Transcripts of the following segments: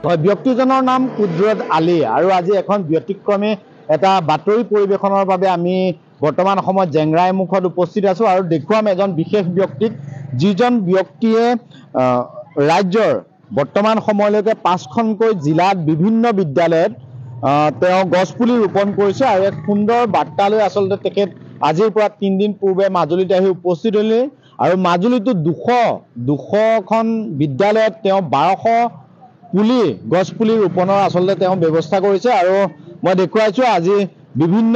হয়, ব্যক্তিজনৰ নাম কুদৰত আলী আৰু আজি এখন ব্যতিক্ৰমী এটা বাতৰি পৰিৱেশনৰ বাবে আমি বৰ্তমান সময়ত জেংৰাই মুখত উপস্থিত আছো আৰু দেখুৱাম এজন বিশেষ ব্যক্তিক, যিজন ব্যক্তিয়ে ৰাজ্যৰ বৰ্তমান সময়লৈকে 5খনকৈ জিলাত বিভিন্ন বিদ্যালয়ত তেওঁ গছপুলি ৰোপণ কৰিছে আৰু এক সুন্দৰ বাৰ্তা লৈ আচলতে তেখেত আজিৰ পৰা 3 দিন পূৰ্বে মাজুলীত আহি উপস্থিত হ'লে আৰু মাজুলীতো 200খন বিদ্যালয়ত তেওঁ 1200 পুলি গছপুলি ৰোপণৰ আচলতে তেওঁ ব্যৱস্থা কৰিছে আৰু মই দেখুৱাইছো আজি বিভিন্ন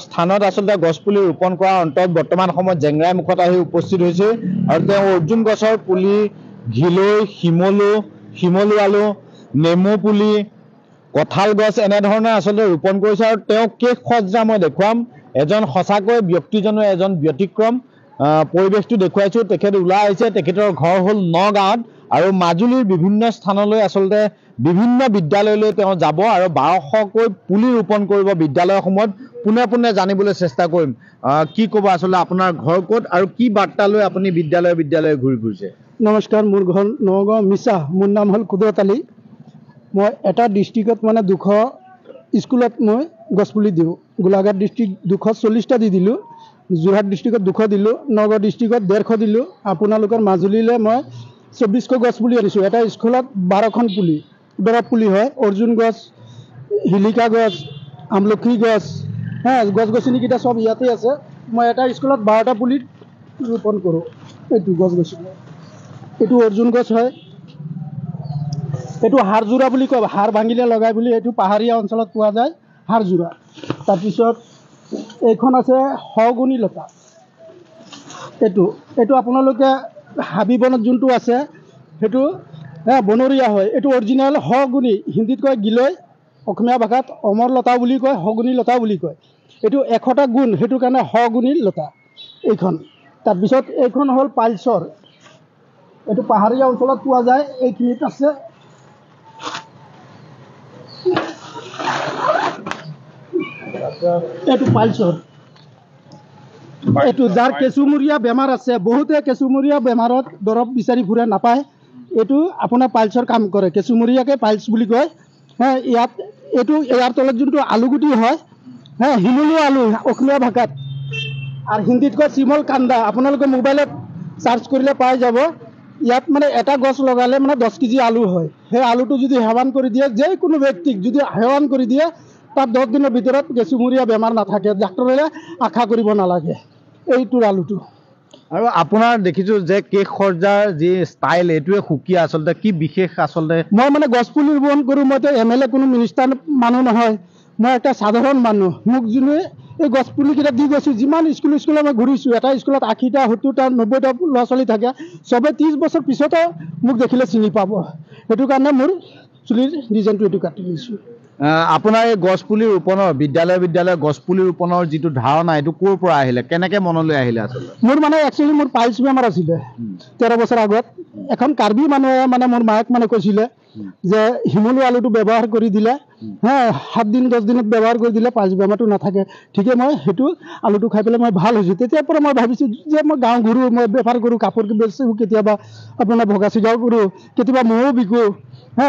স্থানত আচলতে গছপুলি ৰোপণ কৰাৰ অন্তত বৰ্তমান সময়ত জেংৰাই মুখত আহি উপস্থিত হৈছে আৰু তেওঁ অৰ্জুন গছৰ পুলি, ঘিলৈ, শিমলু আলু, নেমু পুলি, কঁঠাল গছ এনেধৰণে আচলতে ৰোপণ কৰিছে আৰু তেওঁ কেক সজ্জা মই দেখুৱাম। এজন সঁচাকৈ ব্যক্তিজনৰ এজন ব্যতিক্ৰম পৰিৱেশটো দেখুৱাইছো। তেখেত ওলাই আহিছে, তেখেতৰ ঘৰ হ'ল নগাঁৱত আৰু মাজুলীৰ বিভিন্ন স্থানলৈ আচলতে বিভিন্ন বিদ্যালয়লৈ তেওঁ যাব আৰু 1200কৈ পুলি ৰোপণ কৰিব বিদ্যালয়সমূহত। পোনে জানিবলৈ চেষ্টা কৰিম। কি ক'ব আচলতে আপোনাৰ ঘৰ ক'ত আৰু কি বাৰ্তা লৈ আপুনি বিদ্যালয়ে ঘূৰি ফুৰিছে? নমস্কাৰ, মোৰ ঘৰ নগাঁও মিছা। মোৰ নাম হ'ল কুদৰত আলী। মই এটা ডিষ্ট্ৰিক্টত মানে 200 স্কুলত মই গছপুলি দিওঁ। গোলাঘাট ডিষ্ট্ৰিক্ট 240টা দি দিলোঁ, যোৰহাট ডিষ্ট্ৰিক্টত 200 দিলোঁ, নগাঁও ডিষ্ট্ৰিক্টত 150 দিলোঁ। আপোনালোকৰ মাজুলীলৈ মই 2400 গছ পুলি আনিছোঁ। এটা স্কুলত 12খন পুলি, দৰৱ পুলি হয়। অৰ্জুন গছ, শিলিকা গছ, আমলখি গছ, গছ গছনিকেইটা চব ইয়াতে আছে। মই এটা স্কুলত 12টা পুলি ৰোপণ কৰোঁ। এইটো গছ গছনি, এইটো অৰ্জুন গছ হয়। এইটো হাড়যোৰা বুলি কয়, হাড় ভাঙিলে লগাই বুলি। এইটো পাহাৰীয়া অঞ্চলত পোৱা যায় হাড়যোৰা। তাৰপিছত এইখন আছে শগুনী লতা। এইটো আপোনালোকে হাবি বনত যোনটো আছে সেইটো বনৰীয়া হয়। এইটো অৰিজিনেল শগুনী, হিন্দীত কয় গিলৈ, অসমীয়া ভাষাত অমৰ লতা বুলি কয়, শগুনী লতা বুলি কয়। এইটো 100টা গুণ, সেইটো কাৰণে শগুনী লতা এইখন। তাৰপিছত এইখন হ'ল পাইলচৰ। এইটো পাহাৰীয়া অঞ্চলত পোৱা যায়, এইখিনিত আছে। এইটো পাইলচৰ। এইটো যাৰ কেঁচুমূৰীয়া বেমাৰ আছে, বহুতে কেঁচুমূৰীয়া বেমাৰত দৰৱ বিচাৰি ফুৰে, নাপায়। এইটো আপোনাৰ পাইলচৰ কাম কৰে, কেঁচুমূৰীয়াকে পাইলচ বুলি কয়। ইয়াৰ তলত যোনটো আলুগুটি হয়, শিমলু আলু অসমীয়া ভাষাত, আৰু হিন্দীত কয় চিমল কান্দা। আপোনালোকে মোবাইলত চাৰ্চ কৰিলে পাই যাব। ইয়াত মানে এটা গছ লগালে মানে 10 কেজি আলু হয়। সেই আলুটো যদি সেৱন কৰি দিয়ে, যিকোনো ব্যক্তিক যদি সেৱন কৰি দিয়ে, তাত 10 দিনৰ ভিতৰত কেঁচুমূৰীয়া বেমাৰ নাথাকে। ডাক্তৰে আশা কৰিব নালাগে। এইটোৰ আলুটো। আৰু আপোনাৰ দেখিছোঁ যে কেক সজ্জাৰ যি ষ্টাইল, এইটোৱে সুকীয়া। আচলতে কি বিশেষ আচলতে? মই মানে গছপুলি ৰোপণ কৰোঁ। মইতো MLA কোনো মিনিষ্টাৰ মানুহ নহয়, মই এটা সাধাৰণ মানুহ। মোক যোনে এই গছপুলিকেইটা দি গৈছোঁ, যিমান স্কুলে মই ঘূৰিছোঁ, এটা স্কুলত 80টা 70টা 90টা ল'ৰা ছোৱালী থাকে, চবে 30 বছৰ পিছতো মোক দেখিলে চিনি পাব। সেইটো কাৰণে মোৰ চুলিৰ ডিজাইনটো এইটো কাটি লৈছোঁ। আপোনাৰ এই গছপুলি ৰোপণৰ বিদ্যালয় গছপুলি ৰোপণৰ যিটো ধাৰণা, এইটো ক'ৰ পৰা আহিলে, কেনেকৈ মনলৈ আহিলে? আচলতে মোৰ মানে একচুৱেলি মোৰ পাইলছ বেমাৰ আছিলে 13 বছৰ আগত। এখন কাৰ্বি মানুহে মানে মোৰ মায়েক মানে কৈছিলে যে শিমলু আলুটো ব্যৱহাৰ কৰি দিলে, 7 দিন 10 দিনত ব্যৱহাৰ কৰি দিলে পাইলছ বেমাৰটো নাথাকে। ঠিকে, মই সেইটো আলুটো খাই পেলাই মই ভাল হৈছোঁ। তেতিয়াৰ পৰা মই ভাবিছোঁ যে মই গাঁও ঘূৰোঁ, মই বেপাৰ কৰোঁ, কাপোৰ বেচোঁ, কেতিয়াবা আপোনাৰ ভগা চিগাও কৰোঁ, কেতিয়াবা ময়ো বিকোঁ।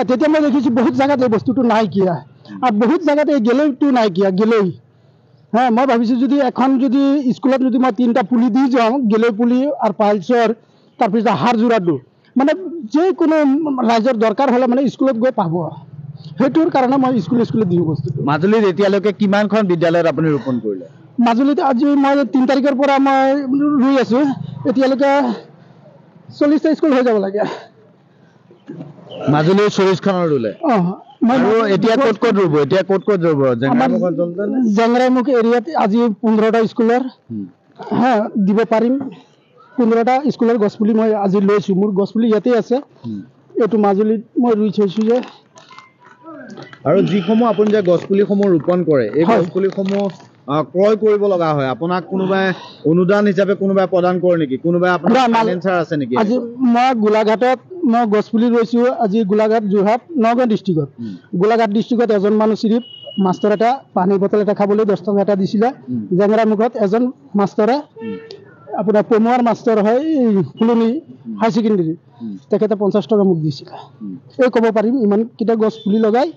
তেতিয়া মই দেখিছোঁ বহুত জেগাত এই বস্তুটো নাইকিয়া, আৰু বহুত জেগাত এই গেলৈটো নাইকিয়া, গেলৈ। মই ভাবিছোঁ যদি এখন যদি স্কুলত যদি মই 3টা পুলি দি যাওঁ, গেলৈ পুলি আৰু পাইলছৰ, তাৰপিছত হাড়যোৰাটো, মানে যিকোনো ৰাইজৰ দৰকাৰ হ'লে মানে স্কুলত গৈ পাব। সেইটোৰ কাৰণে মই স্কুলে দিওঁ বস্তুটো। মাজুলীত এতিয়ালৈকে কিমানখন বিদ্যালয়ত আপুনি ৰোপণ কৰিলে? মাজুলীত আজি মই 3 তাৰিখৰ পৰা মই ৰুই আছোঁ। এতিয়ালৈকে 40টা স্কুল হৈ যাব লাগে। মাজুলীৰ 40খনৰ ৰুলে? আৰু এতিয়া ক'ত ৰুব? জেংৰাই মুখ এৰিয়াত আজি 15টা স্কুলৰ দিব পাৰিম। 15টা স্কুলৰ গছপুলি মই আজি লৈছোঁ। মোৰ গছপুলি ইয়াতে আছে। এইটো মাজুলীত মই ৰুই থৈছোঁ যে। আৰু যিসমূহ আপুনি যে গছপুলিসমূহ ৰোপণ কৰে, এই গছপুলিসমূহ ক্ৰয় কৰিব লগা হয়, আপোনাক কোনোবাই অনুদান হিচাপে কোনোবাই প্ৰদান কৰে নেকি? কোনোবাই আপোনাৰ ফাইনেন্সাৰ আছে নেকি? আজি মই গোলাঘাটত মই গছপুলি ৰুইছোঁ। আজি গোলাঘাট, যোৰহাট, নগাঁও ডিষ্ট্ৰিক্টত। গোলাঘাট ডিষ্ট্ৰিক্টত এজন মানুহ চিৰিফ মাষ্টৰ এটা পানী বটল এটা খাবলৈ 10 টকা এটা দিছিলে। জেংৰাই মুখত এজন মাষ্টৰে আপোনাৰ পমুৱাৰ মাষ্টৰ হয় ফুলনি হাই ছেকেণ্ডেৰী তেখেতে 50 টকা মোক দিছিলে এই ক'ব পাৰিম ইমানকেইটা গছ পুলি লগাই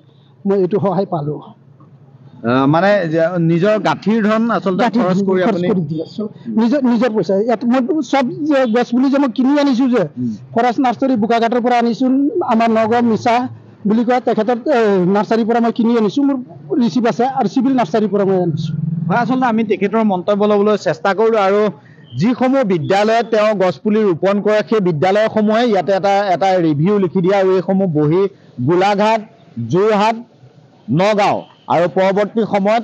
মই এইটো সহায় পালোঁ মানে নিজৰ গাঁঠিৰ ধন আচলতে খৰচ কৰি আপুনি নিজৰ পইচা ইয়াত মই চব গছ পুলি যে মই কিনি আনিছোঁ যে ফৰেষ্ট নাৰ্চাৰী বোকাঘাটৰ পৰা আনিছোঁ আমাৰ নগাঁও মিছা বুলি কোৱা তেখেতৰ নাৰ্চাৰীৰ পৰা মই কিনি আনিছোঁ মোৰ ৰিচিপ্ট আছে আৰু চিভিল নাৰ্চাৰীৰ পৰা মই আনিছোঁ হয় আচলতে আমি তেখেতৰ মন্তব্য ল'বলৈ চেষ্টা কৰিলোঁ আৰু যিসমূহ বিদ্যালয়ত তেওঁ গছপুলি ৰোপণ কৰে সেই বিদ্যালয়সমূহে ইয়াতে এটা ৰিভিউ লিখি দিয়ে আৰু এইসমূহ বহি গোলাঘাট যোৰহাট নগাঁও আৰু পৰৱৰ্তী সময়ত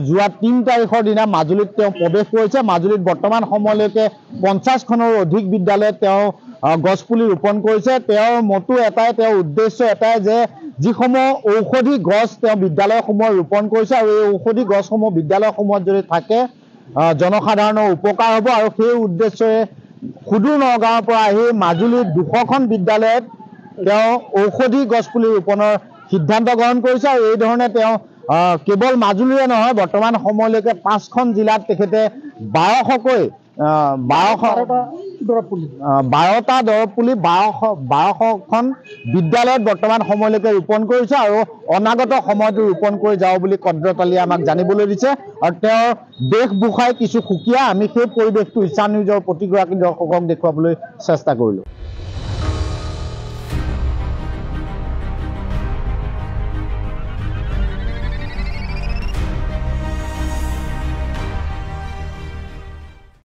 যোৱা 3 তাৰিখৰ দিনা মাজুলীত তেওঁ প্ৰৱেশ কৰিছে মাজুলীত বৰ্তমান সময়লৈকে 50খনৰো অধিক বিদ্যালয়ত তেওঁ গছপুলি ৰোপণ কৰিছে তেওঁৰ মতো এটাই তেওঁৰ উদ্দেশ্য এটাই যে যিসমূহ ঔষধি গছ তেওঁ বিদ্যালয়সমূহত ৰোপণ কৰিছে আৰু এই ঔষধি গছসমূহ বিদ্যালয়সমূহত যদি থাকে জনসাধাৰণৰ উপকাৰ হ'ব আৰু সেই উদ্দেশ্যৰে সুদূৰ নগাঁৱৰ পৰা আহি মাজুলীত 200খন বিদ্যালয়ত তেওঁ ঔষধি গছপুলি ৰোপণৰ সিদ্ধান্ত গ্ৰহণ কৰিছে আৰু এই ধৰণে তেওঁ কেৱল মাজুলীৰে নহয় বৰ্তমান সময়লৈকে 5খন জিলাত তেখেতে 1200কৈ 12টা দৰৱ পুলি 1200খন বিদ্যালয়ত বৰ্তমান সময়লৈকে ৰোপণ কৰিছে আৰু অনাগত সময়তো ৰোপণ কৰি যাব বুলি কদ্ৰতালিয়ে আমাক জানিবলৈ দিছে আৰু তেওঁৰ দেশভূষাই কিছু সুকীয়া আমি সেই পৰিৱেশটো ইছান নিউজৰ প্ৰতিগৰাকী দৰ্শকক দেখুৱাবলৈ চেষ্টা কৰিলোঁ